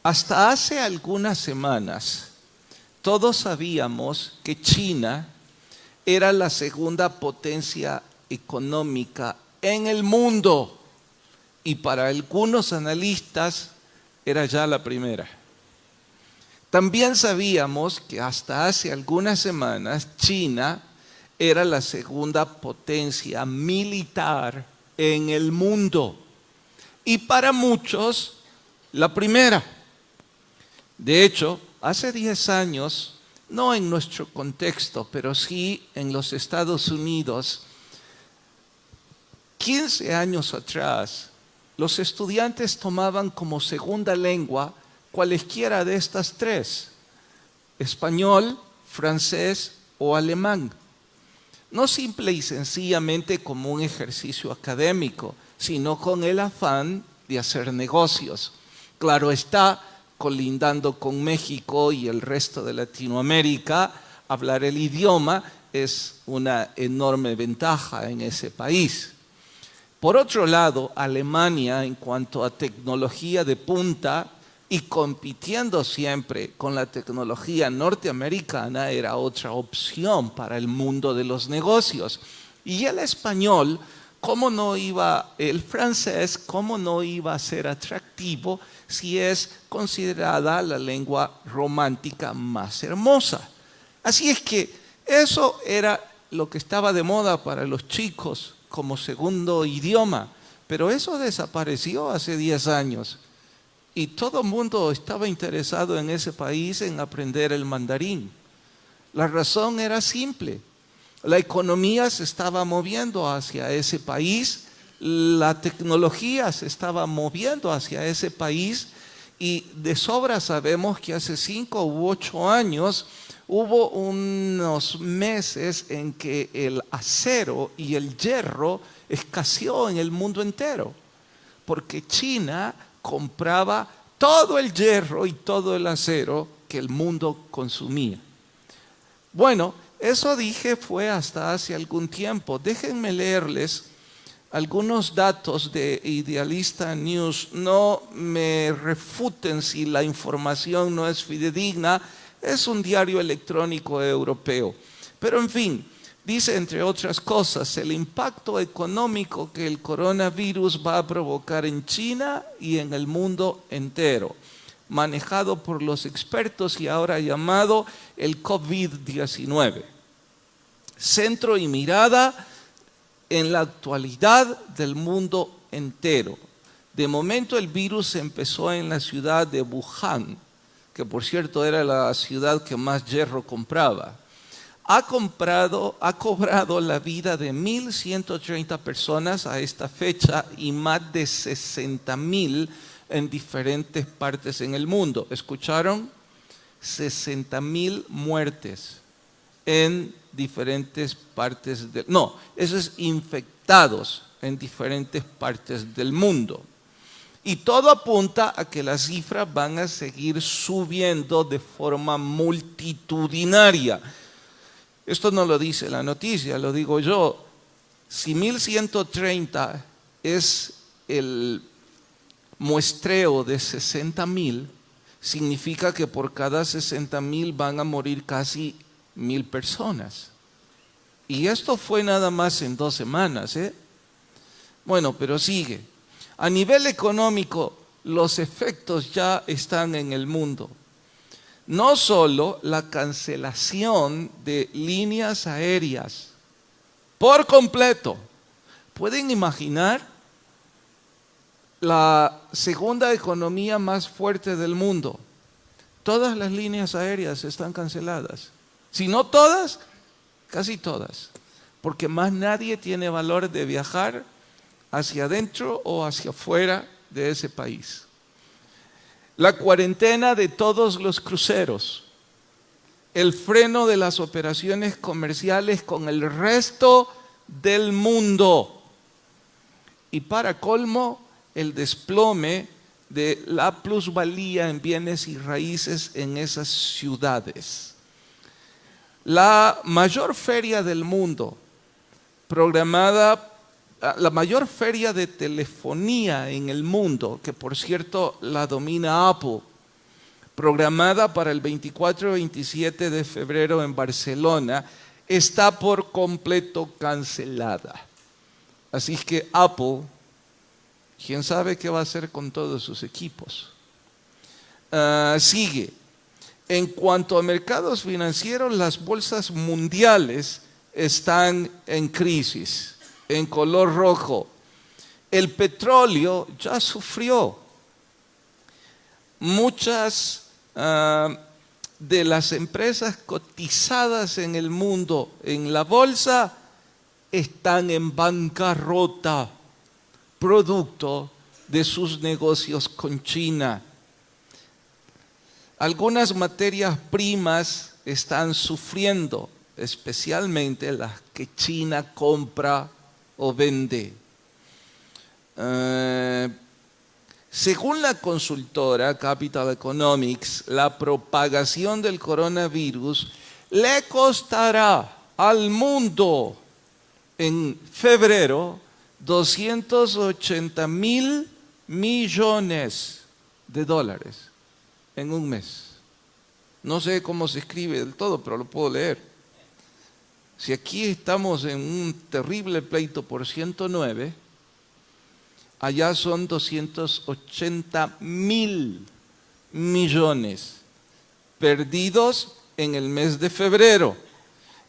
Hasta hace algunas semanas, todos sabíamos que China era la segunda potencia económica en el mundo y para algunos analistas era ya la primera. También sabíamos que hasta hace algunas semanas China era la segunda potencia militar en el mundo y para muchos la primera. De hecho, hace 10 años, no en nuestro contexto, pero sí en los Estados Unidos, 15 años atrás, los estudiantes tomaban como segunda lengua cualesquiera de estas tres: español, francés o alemán. No simple y sencillamente como un ejercicio académico, sino con el afán de hacer negocios. Claro está, colindando con México y el resto de Latinoamérica, hablar el idioma es una enorme ventaja en ese país. Por otro lado, Alemania, en cuanto a tecnología de punta y compitiendo siempre con la tecnología norteamericana, era otra opción para el mundo de los negocios. Y el español, el francés, ¿cómo no iba a ser atractivo si es considerada la lengua romántica más hermosa? Así es que eso era lo que estaba de moda para los chicos como segundo idioma, pero eso desapareció hace 10 años y todo el mundo estaba interesado en ese país en aprender el mandarín. La razón era simple: la economía se estaba moviendo hacia ese país, la tecnología se estaba moviendo hacia ese país y de sobra sabemos que hace 5 u 8 años hubo unos meses en que el acero y el hierro escaseó en el mundo entero, porque China compraba todo el hierro y todo el acero que el mundo consumía. Bueno, eso dije fue hasta hace algún tiempo. Déjenme leerles algunos datos de Idealista News. No me refuten si la información no es fidedigna. Es un diario electrónico europeo. Pero en fin, dice entre otras cosas, el impacto económico que el coronavirus va a provocar en China y en el mundo entero, manejado por los expertos y ahora llamado el COVID-19. Centro y mirada en la actualidad del mundo entero. De momento el virus empezó en la ciudad de Wuhan, que por cierto era la ciudad que más hierro compraba. Ha cobrado la vida de 1.130 personas a esta fecha y más de 60.000 en diferentes partes en el mundo. ¿Escucharon? 60.000 muertes en diferentes partes del... No, eso es infectados en diferentes partes del mundo. Y todo apunta a que las cifras van a seguir subiendo de forma multitudinaria. Esto no lo dice la noticia, lo digo yo. Si 1.130 es el muestreo de 60.000, significa que por cada 60.000 van a morir casi 1.000 personas. Y esto fue nada más en 2 semanas, ¿eh? Bueno, pero sigue. A nivel económico, los efectos ya están en el mundo. No solo la cancelación de líneas aéreas por completo. ¿Pueden imaginar? La segunda economía más fuerte del mundo. Todas las líneas aéreas están canceladas. Si no todas, casi todas. Porque más nadie tiene valor de viajar hacia adentro o hacia afuera de ese país. La cuarentena de todos los cruceros, el freno de las operaciones comerciales con el resto del mundo y para colmo el desplome de la plusvalía en bienes y raíces en esas ciudades. La mayor feria del mundo, programada, la mayor feria de telefonía en el mundo, que por cierto la domina Apple, programada para el 24 y 27 de febrero en Barcelona, está por completo cancelada. Así que Apple, quién sabe qué va a hacer con todos sus equipos. Sigue. En cuanto a mercados financieros, las bolsas mundiales están en crisis, en color rojo. El petróleo ya sufrió. Muchas de las empresas cotizadas en el mundo, en la bolsa, están en bancarrota, producto de sus negocios con China. Algunas materias primas están sufriendo, especialmente las que China compra o vende. Según la consultora Capital Economics, la propagación del coronavirus le costará al mundo en febrero 280.000 millones de dólares en un mes. No sé cómo se escribe del todo, pero lo puedo leer. Si aquí estamos en un terrible pleito por 109, allá son 280.000 millones perdidos en el mes de febrero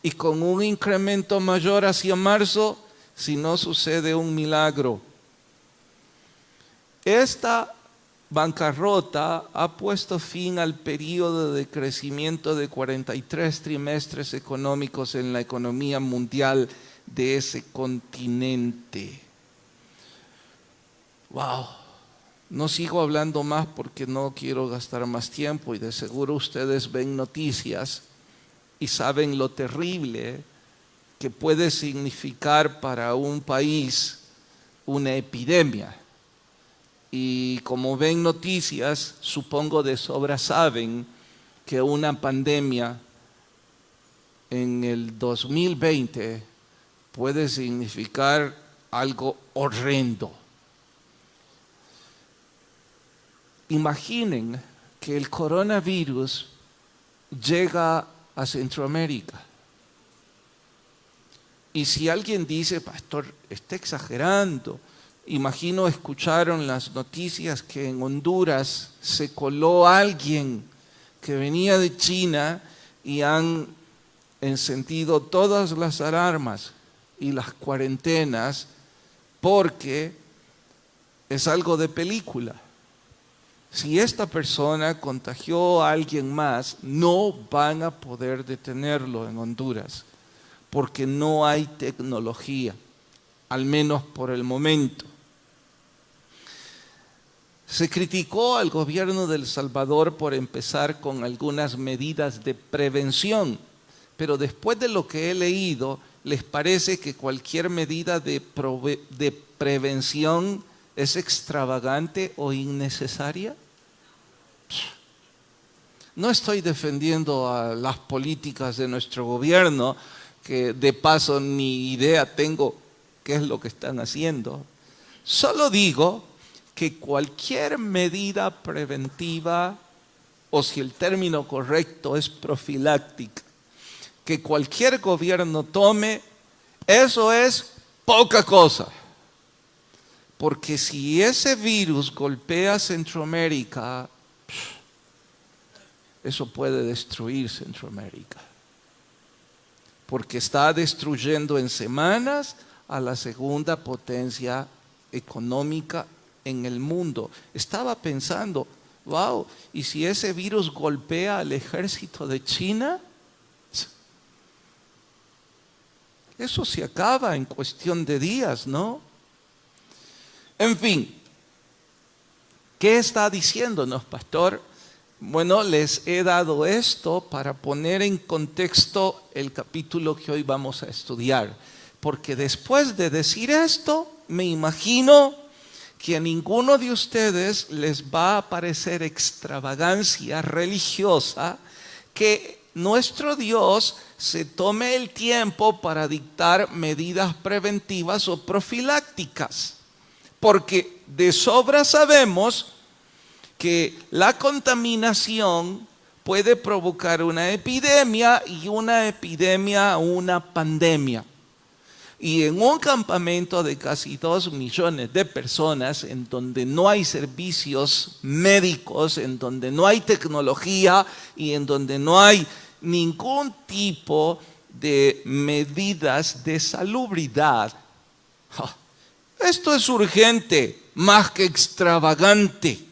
y con un incremento mayor hacia marzo si no sucede un milagro. Esta bancarrota ha puesto fin al periodo de crecimiento de 43 trimestres económicos en la economía mundial de ese continente. Wow, no sigo hablando más porque no quiero gastar más tiempo y de seguro ustedes ven noticias y saben lo terrible que puede significar para un país una epidemia. Y como ven noticias, supongo de sobra saben que una pandemia en el 2020 puede significar algo horrendo. Imaginen que el coronavirus llega a Centroamérica. Y si alguien dice, pastor, está exagerando, imagino escucharon las noticias que en Honduras se coló alguien que venía de China y han encendido todas las alarmas y las cuarentenas porque es algo de película. Si esta persona contagió a alguien más, no van a poder detenerlo en Honduras porque no hay tecnología, al menos por el momento. Se criticó al gobierno de El Salvador por empezar con algunas medidas de prevención, pero después de lo que he leído, ¿les parece que cualquier medida de prevención es extravagante o innecesaria? No estoy defendiendo a las políticas de nuestro gobierno, que de paso ni idea tengo qué es lo que están haciendo. Solo digo que cualquier medida preventiva, o si el término correcto es profiláctica, que cualquier gobierno tome, eso es poca cosa. Porque si ese virus golpea a Centroamérica, eso puede destruir Centroamérica. Porque está destruyendo en semanas a la segunda potencia económica en el mundo. Estaba pensando, wow, ¿y si ese virus golpea al ejército de China? Eso se acaba en cuestión de días, ¿no? En fin, ¿qué está diciéndonos, pastor? Bueno, les he dado esto para poner en contexto el capítulo que hoy vamos a estudiar. Porque después de decir esto, me imagino que a ninguno de ustedes les va a parecer extravagancia religiosa que nuestro Dios se tome el tiempo para dictar medidas preventivas o profilácticas. Porque de sobra sabemos que la contaminación puede provocar una epidemia y una epidemia una pandemia. Y en un campamento de casi 2 millones de personas, en donde no hay servicios médicos, en donde no hay tecnología y en donde no hay ningún tipo de medidas de salubridad, esto es urgente, más que extravagante.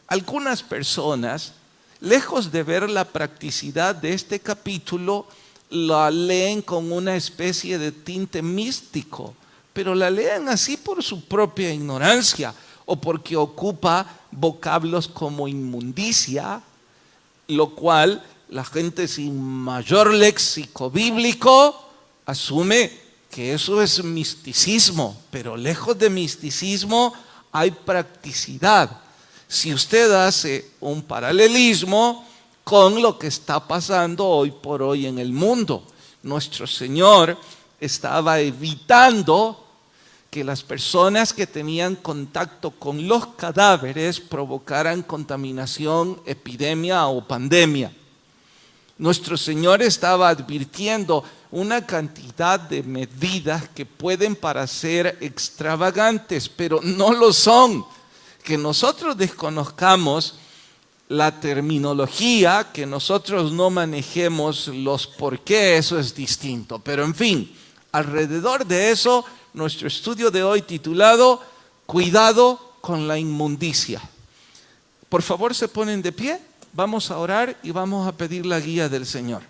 Algunas personas, lejos de ver la practicidad de este capítulo, la leen con una especie de tinte místico, pero la leen así por su propia ignorancia o porque ocupa vocablos como inmundicia, lo cual la gente sin mayor léxico bíblico asume que eso es misticismo, pero lejos de misticismo hay practicidad. Si usted hace un paralelismo con lo que está pasando hoy por hoy en el mundo, nuestro Señor estaba evitando que las personas que tenían contacto con los cadáveres provocaran contaminación, epidemia o pandemia. Nuestro Señor estaba advirtiendo una cantidad de medidas que pueden parecer extravagantes, pero no lo son. Que nosotros desconozcamos la terminología, que nosotros no manejemos los por qué, eso es distinto. Pero en fin, alrededor de eso, nuestro estudio de hoy titulado Cuidado con la inmundicia. Por favor, se ponen de pie, vamos a orar y vamos a pedir la guía del Señor.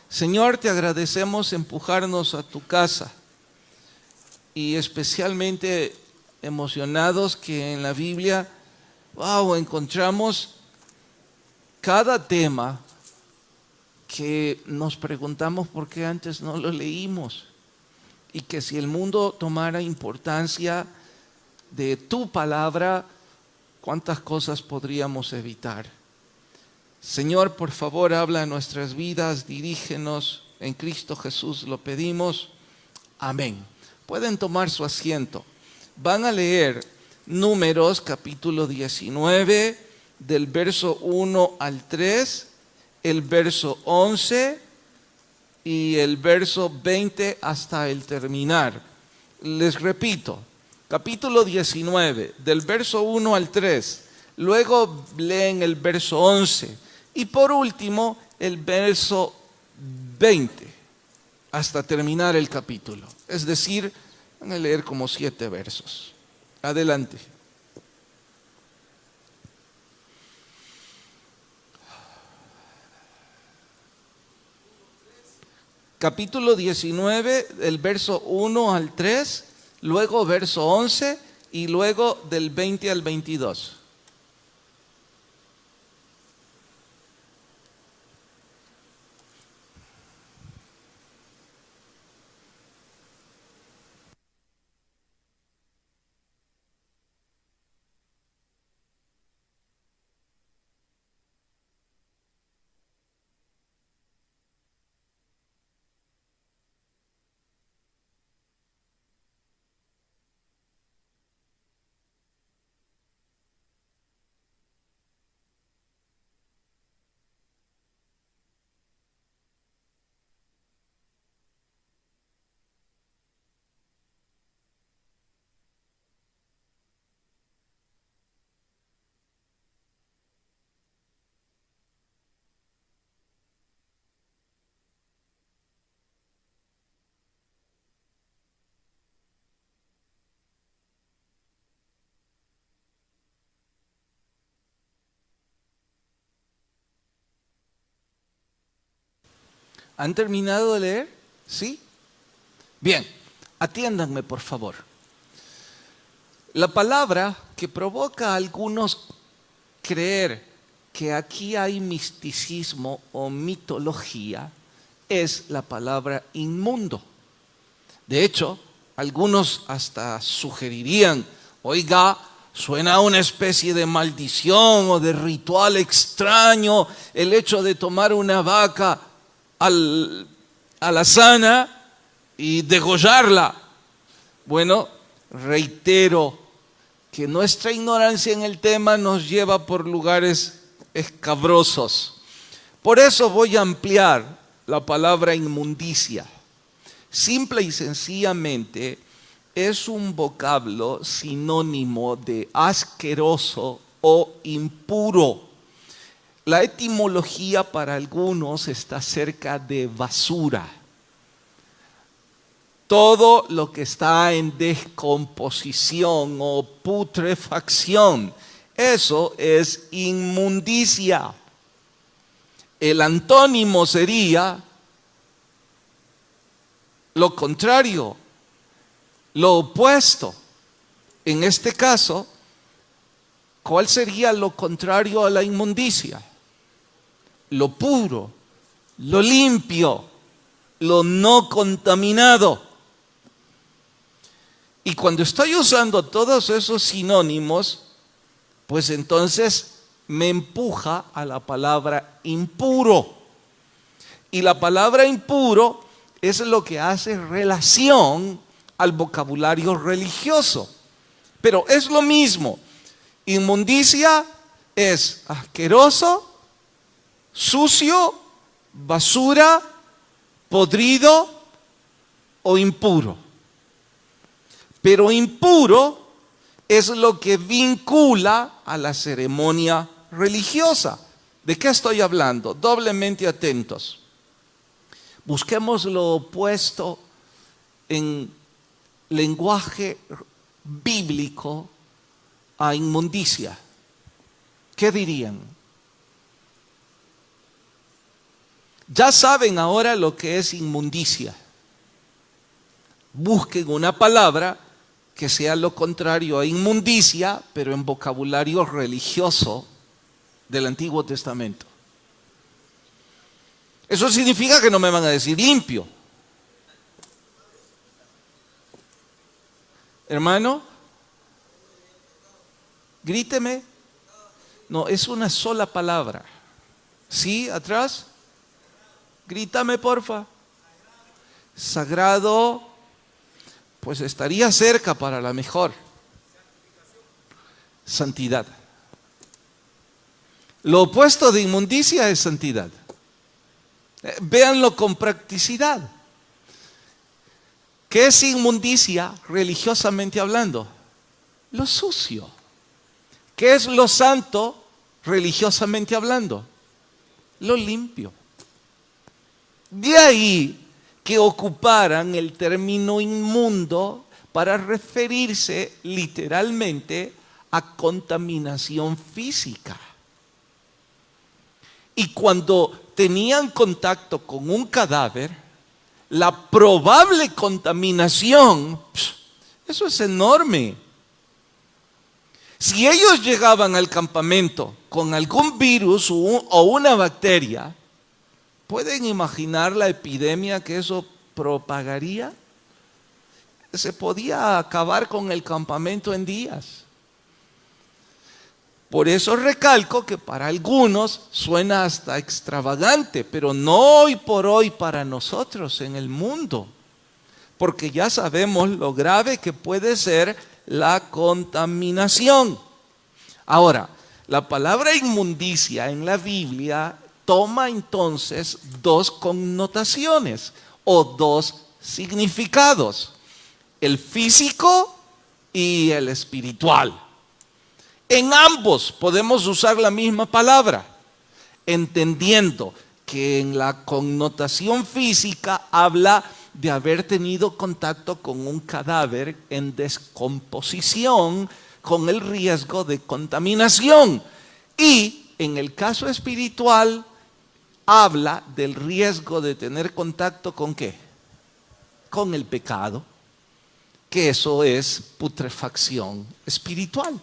Señor, te agradecemos empujarnos a tu casa y especialmente emocionados que en la Biblia, encontramos cada tema que nos preguntamos por qué antes no lo leímos, y que si el mundo tomara importancia de tu palabra, cuántas cosas podríamos evitar. Señor, por favor, habla en nuestras vidas, dirígenos, en Cristo Jesús lo pedimos. Amén. Pueden tomar su asiento. Van a leer Números capítulo 19, del verso 1 al 3, el verso 11 y el verso 20 hasta el terminar. Les repito, capítulo 19, del verso 1 al 3, luego leen el verso 11 y por último el verso 20 hasta terminar el capítulo. Es decir, van a leer como 7 versos. Adelante. Capítulo 19, del verso 1 al 3, luego verso 11 y luego del 20 al 22. ¿Han terminado de leer? ¿Sí? Bien, atiéndanme por favor. La palabra que provoca a algunos creer que aquí hay misticismo o mitología es la palabra inmundo. De hecho, algunos hasta sugerirían, oiga, suena a una especie de maldición o de ritual extraño el hecho de tomar una vaca a la sana y degollarla. Bueno, reitero que nuestra ignorancia en el tema nos lleva por lugares escabrosos. Por eso voy a ampliar la palabra inmundicia. Simple y sencillamente es un vocablo sinónimo de asqueroso o impuro. La etimología para algunos está cerca de basura. Todo lo que está en descomposición o putrefacción, eso es inmundicia. El antónimo sería lo contrario, lo opuesto. En este caso, ¿cuál sería lo contrario a la inmundicia? Lo puro, lo limpio, lo no contaminado. Y cuando estoy usando todos esos sinónimos, pues entonces me empuja a la palabra impuro. Y la palabra impuro es lo que hace relación al vocabulario religioso. Pero es lo mismo. Inmundicia es asqueroso, sucio, basura, podrido o impuro. Pero impuro es lo que vincula a la ceremonia religiosa. ¿De qué estoy hablando? Doblemente atentos. Busquemos lo opuesto en lenguaje bíblico a inmundicia. ¿Qué dirían? Ya saben ahora lo que es inmundicia. Busquen una palabra que sea lo contrario a inmundicia, pero en vocabulario religioso del Antiguo Testamento. Eso significa que no me van a decir limpio. Hermano, gríteme. No, es una sola palabra. ¿Sí? ¿Atrás? Grítame, porfa. Sagrado. Pues estaría cerca para la mejor. Santidad. Lo opuesto de inmundicia es santidad. Véanlo con practicidad. ¿Qué es inmundicia religiosamente hablando? Lo sucio. ¿Qué es lo santo religiosamente hablando? Lo limpio. De ahí que ocuparan el término inmundo para referirse literalmente a contaminación física. Y cuando tenían contacto con un cadáver, la probable contaminación, eso es enorme. Si ellos llegaban al campamento con algún virus o una bacteria, ¿pueden imaginar la epidemia que eso propagaría? Se podía acabar con el campamento en días. Por eso recalco que para algunos suena hasta extravagante, pero no hoy por hoy para nosotros en el mundo, porque ya sabemos lo grave que puede ser la contaminación. Ahora, la palabra inmundicia en la Biblia toma entonces dos connotaciones o dos significados, el físico y el espiritual. En ambos podemos usar la misma palabra, entendiendo que en la connotación física habla de haber tenido contacto con un cadáver en descomposición con el riesgo de contaminación. Y en el caso espiritual habla del riesgo de tener contacto ¿con qué? Con el pecado, que eso es putrefacción espiritual.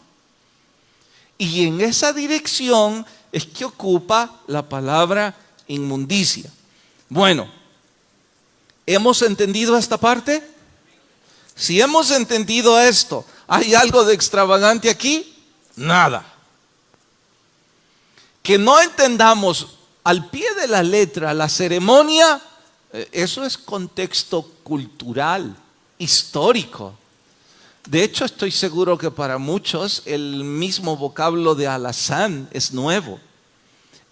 Y en esa dirección es que ocupa la palabra inmundicia. Bueno, ¿hemos entendido esta parte? Si hemos entendido esto, ¿hay algo de extravagante aquí? Nada. Que no entendamos al pie de la letra la ceremonia, eso es contexto cultural, histórico. De hecho, estoy seguro que para muchos el mismo vocablo de alazán es nuevo.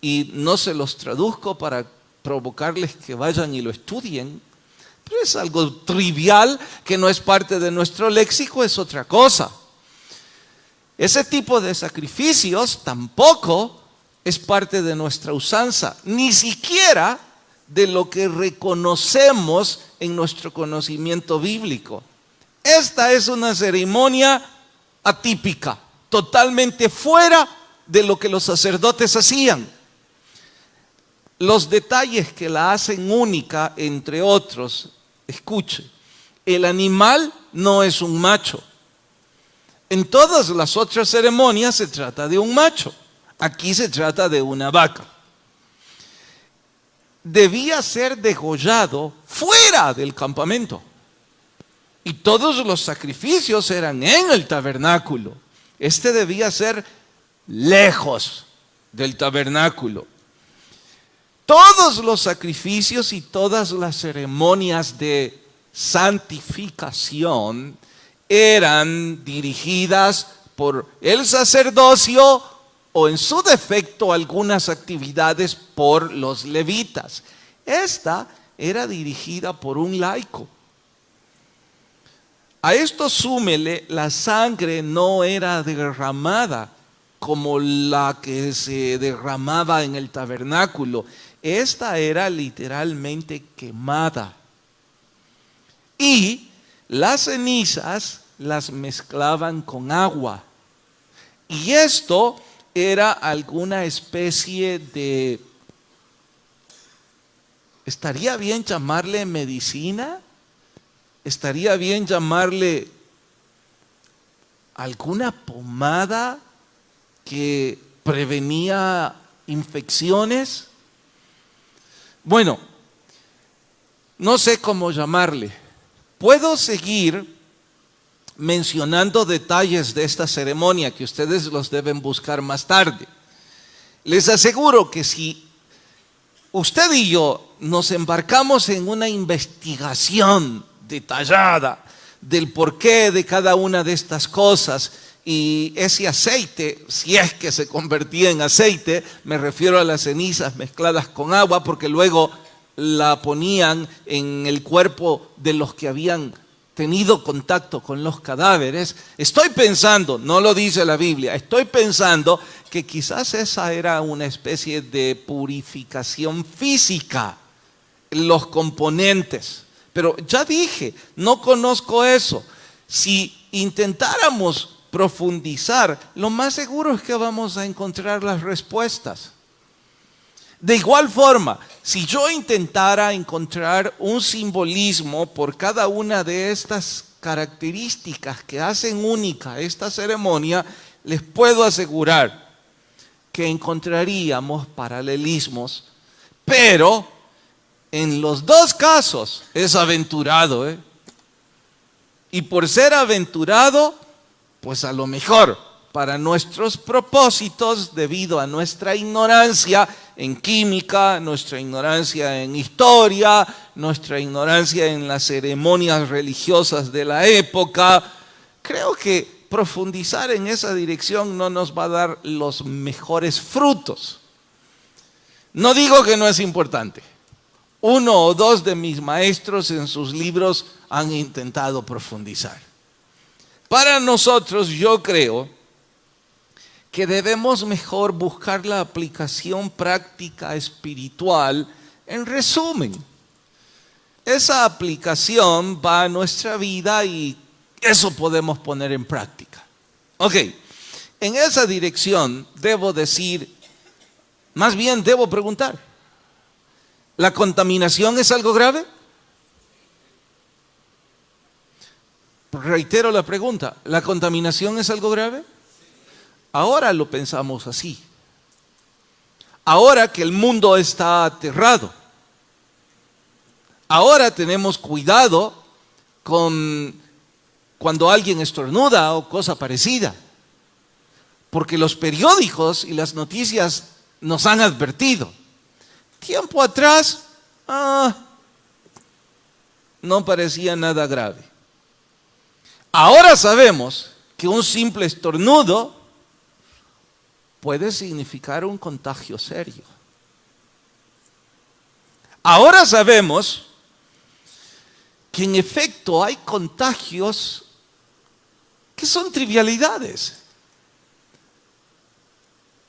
Y no se los traduzco para provocarles que vayan y lo estudien. Pero es algo trivial que no es parte de nuestro léxico, es otra cosa. Ese tipo de sacrificios tampoco es parte de nuestra usanza, ni siquiera de lo que reconocemos en nuestro conocimiento bíblico. Esta es una ceremonia atípica, totalmente fuera de lo que los sacerdotes hacían. Los detalles que la hacen única, entre otros, escuche, el animal no es un macho. En todas las otras ceremonias se trata de un macho. Aquí se trata de una vaca. Debía ser degollado fuera del campamento. Y todos los sacrificios eran en el tabernáculo. Este debía ser lejos del tabernáculo. Todos los sacrificios y todas las ceremonias de santificación eran dirigidas por el sacerdocio o en su defecto algunas actividades por los levitas. Esta era dirigida por un laico. A esto súmele, la sangre no era derramada como la que se derramaba en el tabernáculo. Esta era literalmente quemada. Y las cenizas las mezclaban con agua. Y esto era alguna especie de, ¿estaría bien llamarle medicina? ¿Estaría bien llamarle alguna pomada que prevenía infecciones? Bueno, no sé cómo llamarle. Puedo seguir mencionando detalles de esta ceremonia que ustedes los deben buscar más tarde. Les aseguro que si usted y yo nos embarcamos en una investigación detallada del porqué de cada una de estas cosas, y ese aceite, si es que se convertía en aceite, me refiero a las cenizas mezcladas con agua, porque luego la ponían en el cuerpo de los que habían tenido contacto con los cadáveres. Estoy pensando, no lo dice la Biblia, estoy pensando que quizás esa era una especie de purificación física, los componentes. Pero ya dije, no conozco eso. Si intentáramos profundizar, lo más seguro es que vamos a encontrar las respuestas. De igual forma, si yo intentara encontrar un simbolismo por cada una de estas características que hacen única esta ceremonia, les puedo asegurar que encontraríamos paralelismos, pero en los dos casos es aventurado, Y por ser aventurado, pues a lo mejor para nuestros propósitos, debido a nuestra ignorancia en química, nuestra ignorancia en historia, nuestra ignorancia en las ceremonias religiosas de la época, creo que profundizar en esa dirección no nos va a dar los mejores frutos. No digo que no es importante. Uno o dos de mis maestros en sus libros han intentado profundizar. Para nosotros, yo creo que debemos mejor buscar la aplicación práctica espiritual. En resumen, esa aplicación va a nuestra vida y eso podemos poner en práctica. Ok, en esa dirección debo decir, más bien debo preguntar, ¿la contaminación es algo grave? Reitero la pregunta, ¿la contaminación es algo grave? Ahora lo pensamos así. Ahora que el mundo está aterrado. Ahora tenemos cuidado con cuando alguien estornuda o cosa parecida. Porque los periódicos y las noticias nos han advertido. Tiempo atrás, no parecía nada grave. Ahora sabemos que un simple estornudo puede significar un contagio serio. Ahora sabemos que en efecto hay contagios que son trivialidades.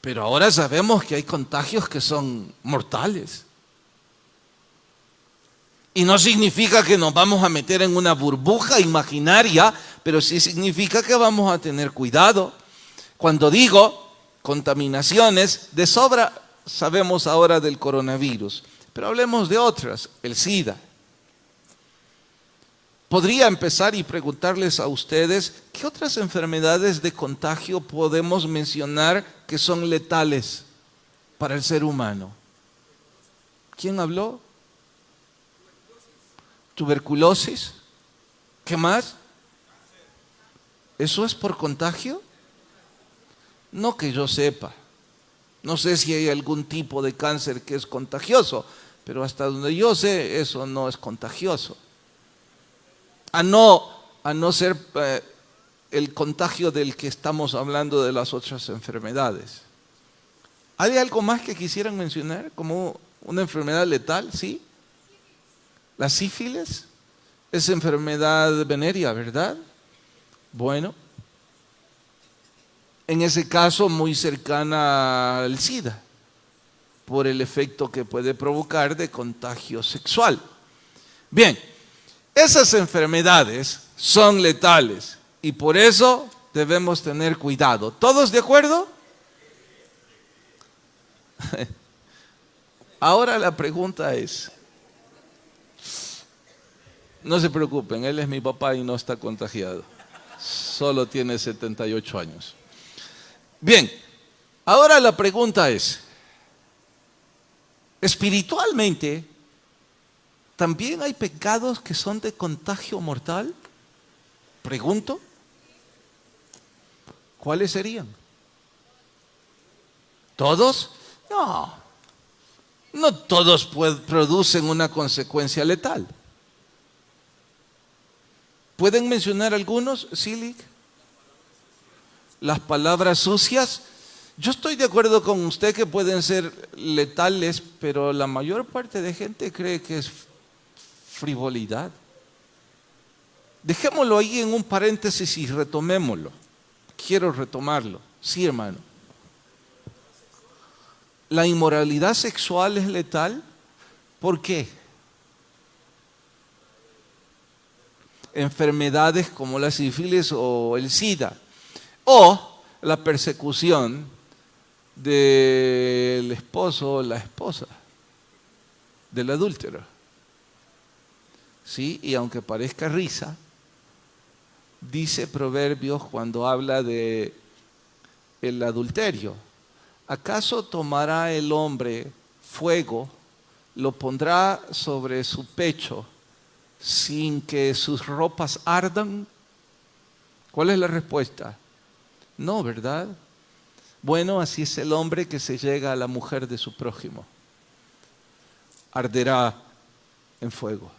Pero ahora sabemos que hay contagios que son mortales. Y no significa que nos vamos a meter en una burbuja imaginaria, pero sí significa que vamos a tener cuidado. Cuando digo contaminaciones, de sobra sabemos ahora del coronavirus, pero hablemos de otras, el SIDA. Podría empezar y preguntarles a ustedes, ¿qué otras enfermedades de contagio podemos mencionar que son letales para el ser humano? ¿Quién habló? Tuberculosis. ¿Qué más? ¿Eso es por contagio? No que yo sepa. No sé si hay algún tipo de cáncer que es contagioso, pero hasta donde yo sé, eso no es contagioso. A no ser el contagio del que estamos hablando de las otras enfermedades. ¿Hay algo más que quisieran mencionar como una enfermedad letal? ¿Sí? La sífilis es enfermedad venérea, ¿verdad? Bueno, en ese caso muy cercana al SIDA, por el efecto que puede provocar de contagio sexual. Bien, esas enfermedades son letales y por eso debemos tener cuidado. ¿Todos de acuerdo? Ahora la pregunta es, no se preocupen, él es mi papá y no está contagiado. Solo tiene 78 años. Bien, ahora la pregunta es, espiritualmente, ¿también hay pecados que son de contagio mortal? Pregunto. ¿Cuáles serían? ¿Todos? No. No todos producen una consecuencia letal. ¿Pueden mencionar algunos, Silic? Las palabras sucias. Yo estoy de acuerdo con usted que pueden ser letales, pero la mayor parte de gente cree que es frivolidad. Dejémoslo ahí en un paréntesis y retomémoslo. Quiero retomarlo. Sí, hermano. ¿La inmoralidad sexual es letal? ¿Por qué? Enfermedades como la sífilis o el SIDA, o la persecución del esposo o la esposa, del adúltero. ¿Sí? Y aunque parezca risa, dice Proverbios cuando habla de el adulterio, ¿acaso tomará el hombre fuego, lo pondrá sobre su pecho sin que sus ropas ardan? ¿Cuál es la respuesta? No, ¿verdad? Bueno, así es el hombre que se llega a la mujer de su prójimo. Arderá en fuego.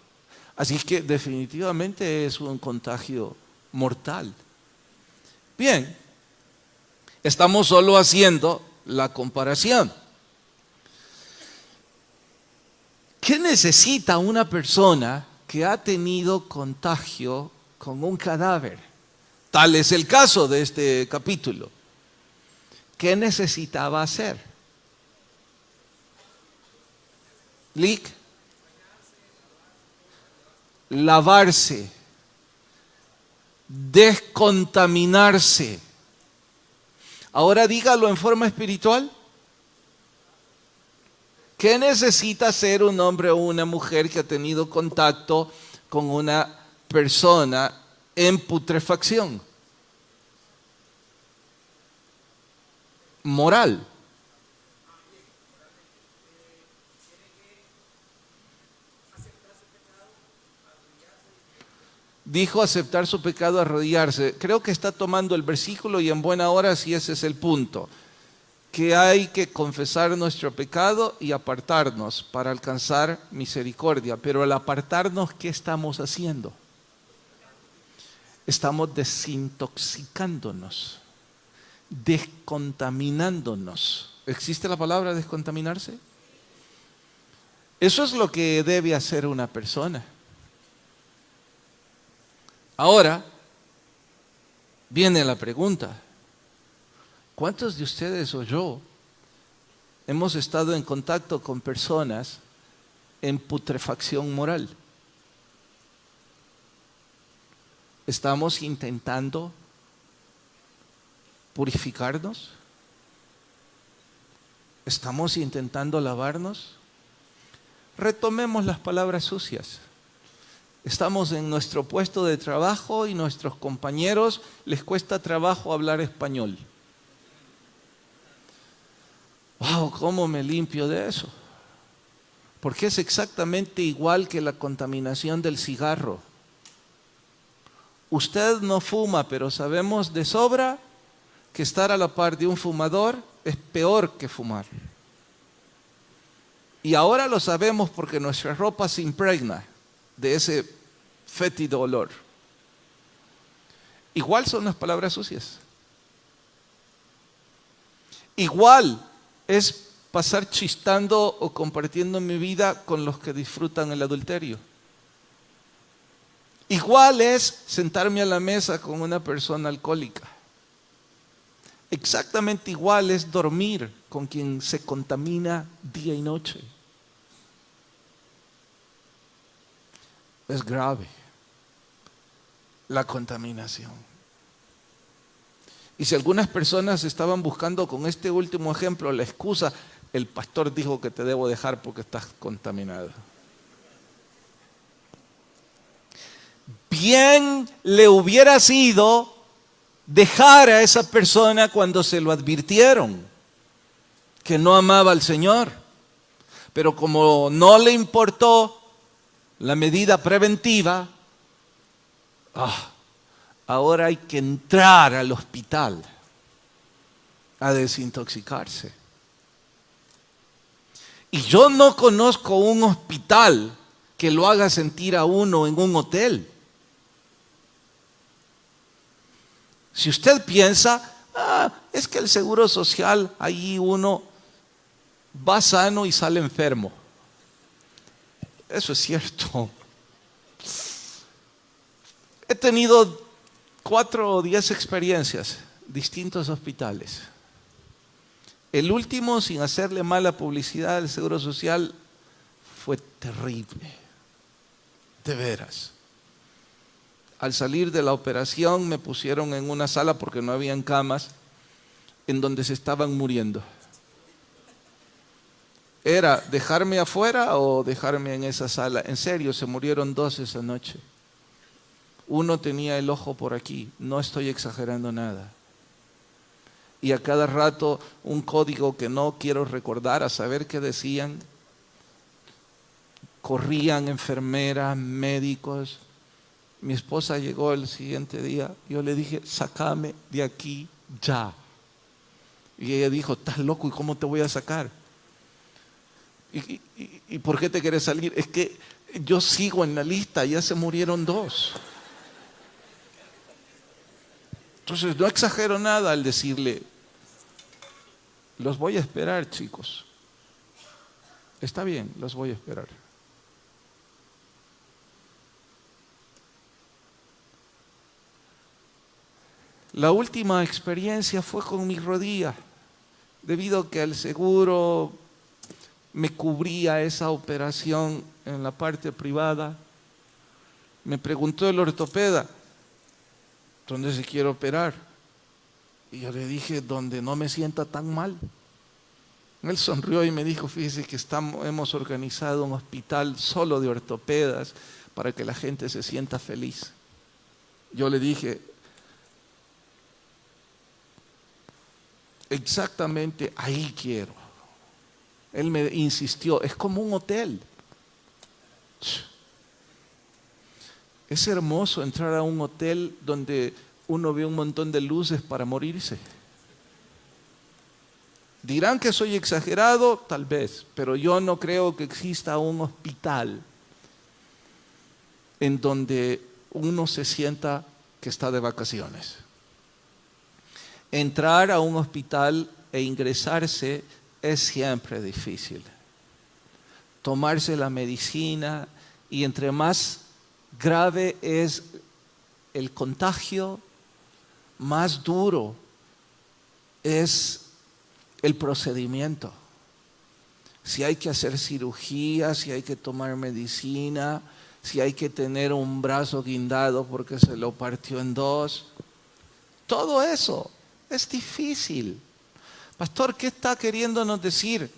Así que definitivamente es un contagio mortal. Bien, estamos solo haciendo la comparación. ¿Qué necesita una persona que ha tenido contagio con un cadáver? Tal es el caso de este capítulo. ¿Qué necesitaba hacer? Lick. Lavarse, descontaminarse. Ahora dígalo en forma espiritual. ¿Qué necesita ser un hombre o una mujer que ha tenido contacto con una persona en putrefacción? Moral. Dijo aceptar su pecado, arrodillarse. Creo que está tomando el versículo y en buena hora si ese es el punto. Que hay que confesar nuestro pecado y apartarnos para alcanzar misericordia. Pero al apartarnos, ¿qué estamos haciendo? Estamos desintoxicándonos, descontaminándonos. ¿Existe la palabra descontaminarse? Eso es lo que debe hacer una persona. Ahora, viene la pregunta. ¿Cuántos de ustedes o yo hemos estado en contacto con personas en putrefacción moral? ¿Estamos intentando purificarnos? ¿Estamos intentando lavarnos? Retomemos las palabras sucias. Estamos en nuestro puesto de trabajo y nuestros compañeros les cuesta trabajo hablar español. ¡Wow! ¿Cómo me limpio de eso? Porque es exactamente igual que la contaminación del cigarro. Usted no fuma, pero sabemos de sobra que estar a la par de un fumador es peor que fumar. Y ahora lo sabemos porque nuestra ropa se impregna de ese fétido olor. Igual son las palabras sucias. Igual es pasar chistando o compartiendo mi vida con los que disfrutan el adulterio. Igual es sentarme a la mesa con una persona alcohólica. Exactamente igual es dormir con quien se contamina día y noche. Es grave la contaminación. Y si algunas personas estaban buscando con este último ejemplo la excusa, el pastor dijo que te debo dejar porque estás contaminado. Bien le hubiera sido dejar a esa persona cuando se lo advirtieron que no amaba al Señor. Pero como no le importó la medida preventiva, ahora hay que entrar al hospital a desintoxicarse. Y yo no conozco un hospital que lo haga sentir a uno en un hotel. Si usted piensa, es que el seguro social, ahí uno va sano y sale enfermo. Eso es cierto. He tenido 4 o 10 experiencias, distintos hospitales. El último, sin hacerle mala publicidad al seguro social, fue terrible. De veras. Al salir de la operación me pusieron en una sala porque no habían camas en donde se estaban muriendo. Era dejarme afuera o dejarme en esa sala. En serio, se murieron 2 esa noche. Uno tenía el ojo por aquí, no estoy exagerando nada. Y a cada rato un código que no quiero recordar, a saber qué decían. Corrían enfermeras, médicos. Mi esposa llegó el siguiente día, yo le dije, sácame de aquí ya. Y ella dijo, estás loco, ¿y cómo te voy a sacar? ¿Y por qué te quieres salir? Es que yo sigo en la lista, ya se murieron 2. Entonces no exagero nada al decirle, los voy a esperar, chicos. Está bien, los voy a esperar. La última experiencia fue con mi rodilla, debido a que el seguro me cubría esa operación en la parte privada. Me preguntó el ortopeda, ¿dónde se quiere operar? Y yo le dije, donde no me sienta tan mal. Él sonrió y me dijo, fíjese que hemos organizado un hospital solo de ortopedas para que la gente se sienta feliz. Yo le dije, exactamente ahí quiero. Él me insistió, es como un hotel. Es hermoso entrar a un hotel donde uno ve un montón de luces para morirse. Dirán que soy exagerado, tal vez, pero yo no creo que exista un hospital en donde uno se sienta que está de vacaciones. Entrar a un hospital e ingresarse es siempre difícil. Tomarse la medicina, y entre más grave es el contagio, más duro es el procedimiento. Si hay que hacer cirugía, si hay que tomar medicina, si hay que tener un brazo guindado porque se lo partió en dos, todo eso es difícil. Pastor, ¿qué está queriéndonos decir?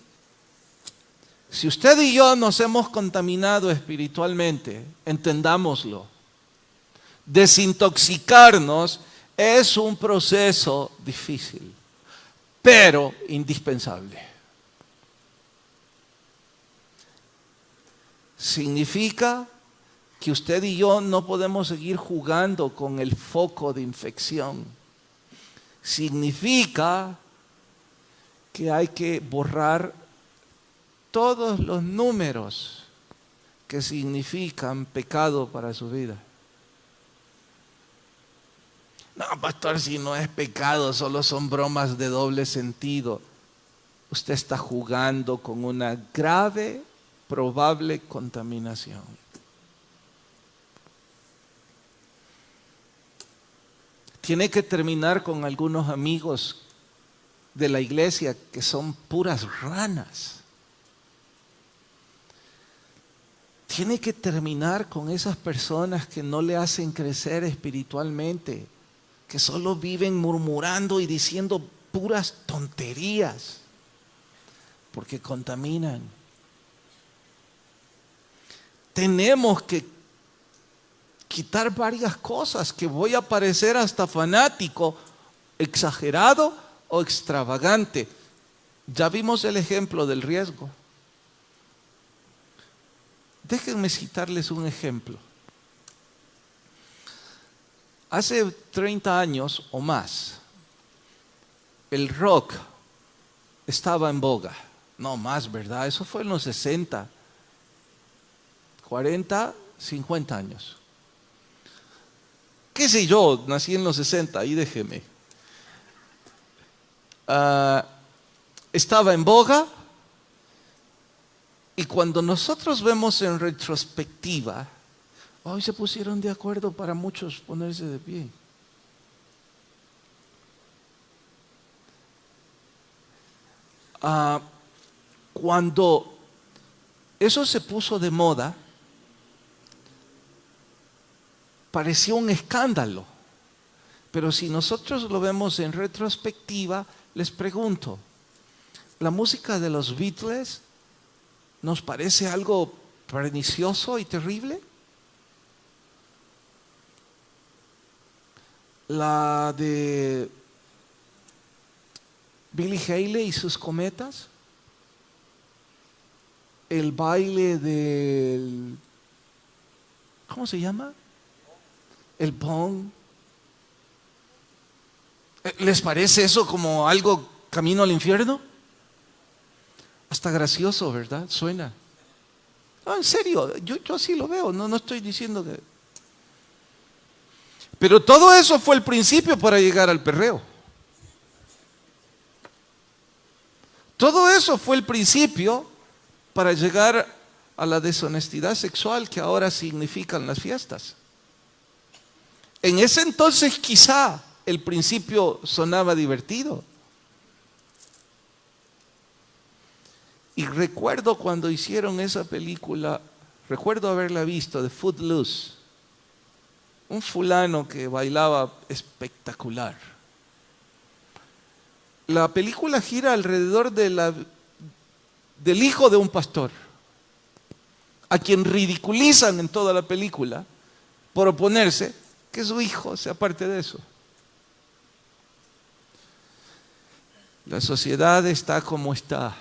Si usted y yo nos hemos contaminado espiritualmente, entendámoslo. Desintoxicarnos es un proceso difícil, pero indispensable. Significa que usted y yo no podemos seguir jugando con el foco de infección. Significa que hay que borrar todos los números que significan pecado para su vida. No, pastor, si no es pecado, solo son bromas de doble sentido. Usted está jugando con una grave, probable contaminación. Tiene que terminar con algunos amigos de la iglesia que son puras ranas. Tiene que terminar con esas personas que no le hacen crecer espiritualmente, que solo viven murmurando y diciendo puras tonterías, porque contaminan. Tenemos que quitar varias cosas, que voy a parecer hasta fanático, exagerado o extravagante. Ya vimos el ejemplo del riesgo. Déjenme citarles un ejemplo. Hace 30 años o más, el rock estaba en boga. No más, ¿verdad? Eso fue en los 60, 40, 50 años. ¿Qué sé yo? Nací en los 60, ahí déjeme. Estaba en boga. Y cuando nosotros vemos en retrospectiva, hoy se pusieron de acuerdo para muchos ponerse de pie. Cuando eso se puso de moda, pareció un escándalo. Pero si nosotros lo vemos en retrospectiva, les pregunto, ¿la música de los Beatles nos parece algo pernicioso y terrible? La de Billie Holiday y sus cometas, el baile del, ¿cómo se llama? El pong. ¿Les parece eso como algo camino al infierno? Hasta gracioso, ¿verdad? Suena. No, en serio, yo así lo veo, no estoy diciendo que... Pero todo eso fue el principio para llegar al perreo. Todo eso fue el principio para llegar a la deshonestidad sexual que ahora significan las fiestas. En ese entonces quizá el principio sonaba divertido. Y recuerdo cuando hicieron esa película, recuerdo haberla visto, de Footloose. Un fulano que bailaba espectacular. La película gira alrededor del hijo de un pastor, a quien ridiculizan en toda la película por oponerse que su hijo sea parte de eso. La sociedad está como está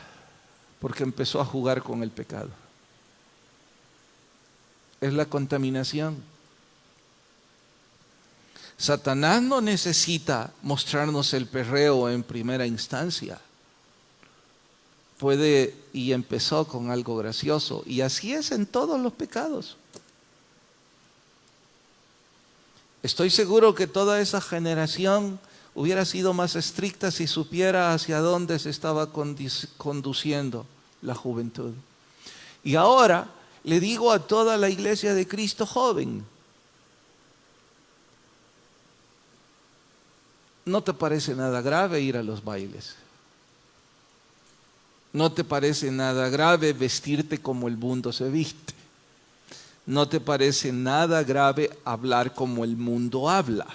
porque empezó a jugar con el pecado. Es la contaminación. Satanás no necesita mostrarnos el perreo en primera instancia. Puede, y empezó con algo gracioso, y así es en todos los pecados. Estoy seguro que toda esa generación hubiera sido más estricta si supiera hacia dónde se estaba conduciendo la juventud. Y ahora le digo a toda la iglesia de Cristo joven, ¿no te parece nada grave ir a los bailes? ¿No te parece nada grave vestirte como el mundo se viste? ¿No te parece nada grave hablar como el mundo habla?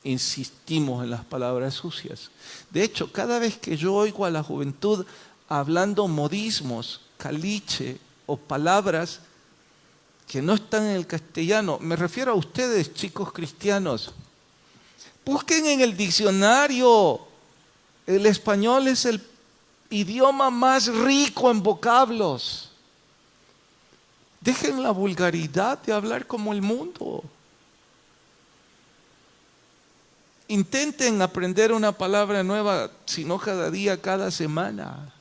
Insistimos en las palabras sucias. De hecho, cada vez que yo oigo a la juventud hablando modismos, caliche o palabras que no están en el castellano, me refiero a ustedes, chicos cristianos, busquen en el diccionario. El español es el idioma más rico en vocablos. Dejen la vulgaridad de hablar como el mundo. Intenten aprender una palabra nueva, si no cada día, cada semana.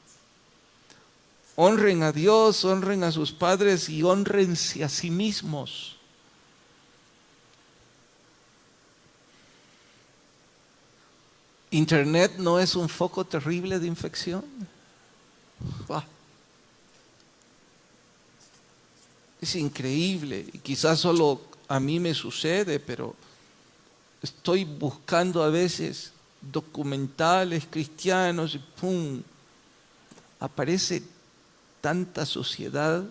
Honren a Dios, honren a sus padres y honrense a sí mismos. ¿Internet no es un foco terrible de infección? Es increíble, y quizás solo a mí me sucede, pero estoy buscando a veces documentales cristianos y ¡pum! Aparece tanta sociedad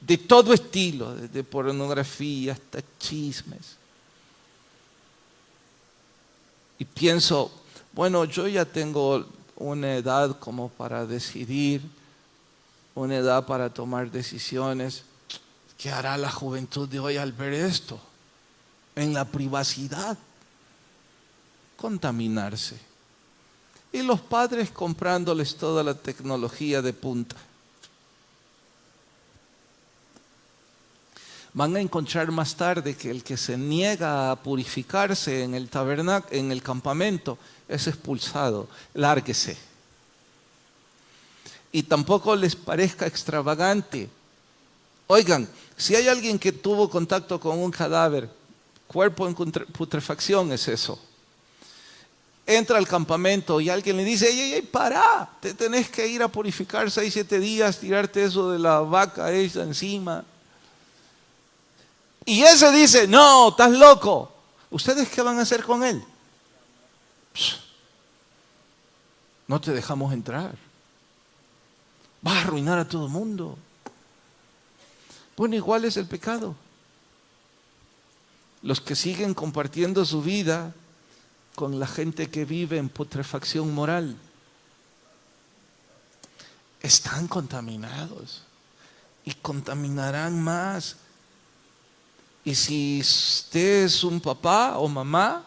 de todo estilo, desde pornografía hasta chismes. Y pienso, bueno, yo ya tengo una edad como para decidir, una edad para tomar decisiones. ¿Qué hará la juventud de hoy al ver esto? En la privacidad, contaminarse. Y los padres comprándoles toda la tecnología de punta. Van a encontrar más tarde que el que se niega a purificarse en el tabernáculo, en el campamento, es expulsado. Lárguese. Y tampoco les parezca extravagante. Oigan, si hay alguien que tuvo contacto con un cadáver, cuerpo en putrefacción es eso. Entra al campamento y alguien le dice, ey, para, te tenés que ir a purificar 6-7 días, tirarte eso de la vaca esa encima. Y ese dice, no, estás loco. ¿Ustedes qué van a hacer con él? No te dejamos entrar. Vas a arruinar a todo el mundo. Bueno, igual es el pecado. Los que siguen compartiendo su vida con la gente que vive en putrefacción moral están contaminados y contaminarán más. Y si usted es un papá o mamá,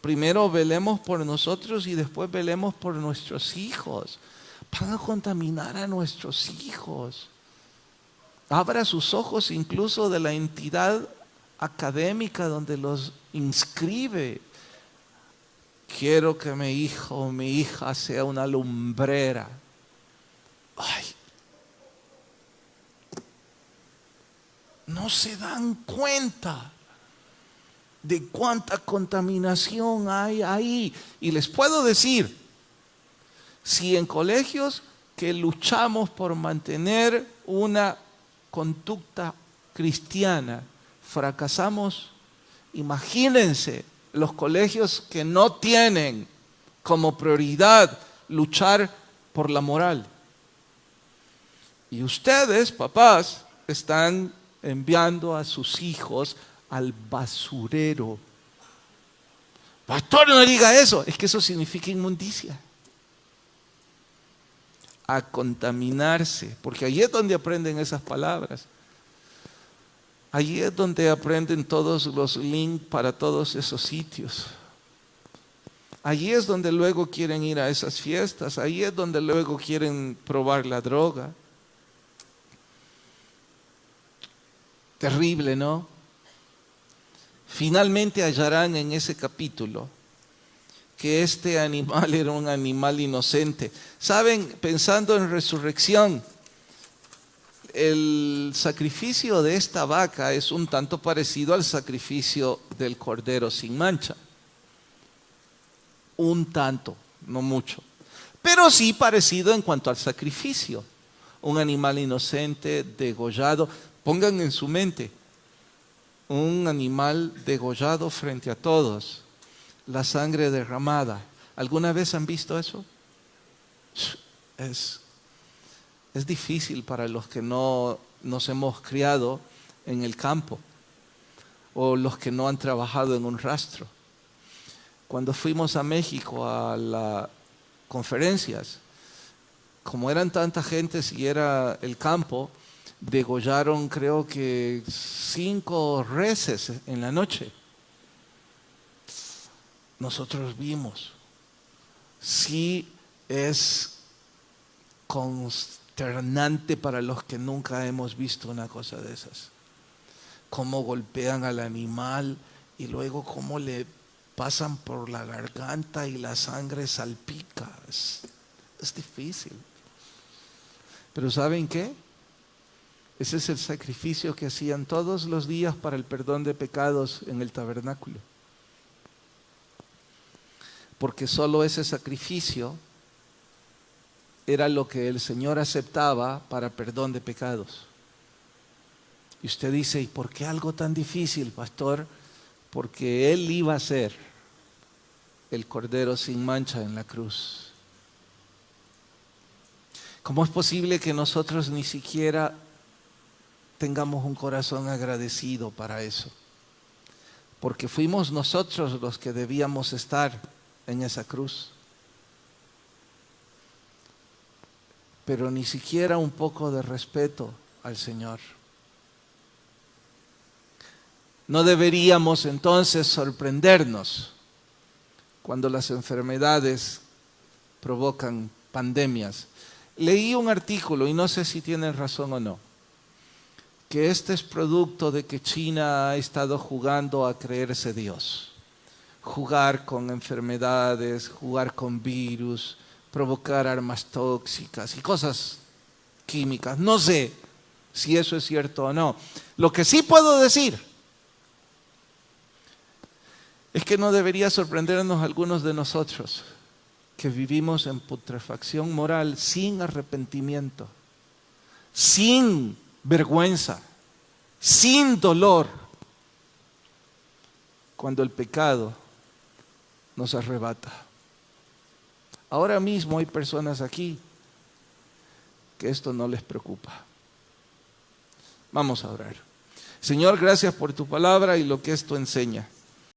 primero velemos por nosotros y después velemos por nuestros hijos. Van a contaminar a nuestros hijos. Abra sus ojos incluso de la entidad académica donde los inscribe. Quiero que mi hijo o mi hija sea una lumbrera. Ay, no se dan cuenta de cuánta contaminación hay ahí. Y les puedo decir, si en colegios que luchamos por mantener una conducta cristiana fracasamos, imagínense los colegios que no tienen como prioridad luchar por la moral. Y ustedes, papás, están enviando a sus hijos al basurero. Pastor, no diga eso, es que eso significa inmundicia. A contaminarse, porque allí es donde aprenden esas palabras. Allí es donde aprenden todos los links para todos esos sitios. Allí es donde luego quieren ir a esas fiestas. Allí es donde luego quieren probar la droga. Terrible, ¿no? Finalmente hallarán en ese capítulo que este animal era un animal inocente. ¿Saben? Pensando en resurrección, el sacrificio de esta vaca es un tanto parecido al sacrificio del cordero sin mancha. Un tanto, no mucho. Pero sí parecido en cuanto al sacrificio. Un animal inocente, degollado. Pongan en su mente, un animal degollado frente a todos. La sangre derramada. ¿Alguna vez han visto eso? Es difícil para los que no nos hemos criado en el campo o los que no han trabajado en un rastro. Cuando fuimos a México a las conferencias, como eran tanta gente y era el campo, degollaron creo que 5 reses en la noche. Nosotros vimos. Sí es consternante para los que nunca hemos visto una cosa de esas. Cómo golpean al animal y luego cómo le pasan por la garganta y la sangre salpica. Es difícil. Pero ¿saben qué? Ese es el sacrificio que hacían todos los días para el perdón de pecados en el tabernáculo. Porque solo ese sacrificio era lo que el Señor aceptaba para perdón de pecados. Y usted dice, ¿y por qué algo tan difícil, pastor? Porque Él iba a ser el Cordero sin mancha en la cruz. ¿Cómo es posible que nosotros ni siquiera tengamos un corazón agradecido para eso? Porque fuimos nosotros los que debíamos estar en esa cruz. Pero ni siquiera un poco de respeto al Señor. No deberíamos entonces sorprendernos cuando las enfermedades provocan pandemias. Leí un artículo, y no sé si tienen razón o no, que este es producto de que China ha estado jugando a creerse Dios. Jugar con enfermedades, jugar con virus, provocar armas tóxicas y cosas químicas. No sé si eso es cierto o no. Lo que sí puedo decir es que no debería sorprendernos a algunos de nosotros que vivimos en putrefacción moral sin arrepentimiento, sin vergüenza, sin dolor, cuando el pecado nos arrebata. Ahora mismo hay personas aquí que esto no les preocupa. Vamos a orar. Señor, gracias por tu palabra y lo que esto enseña.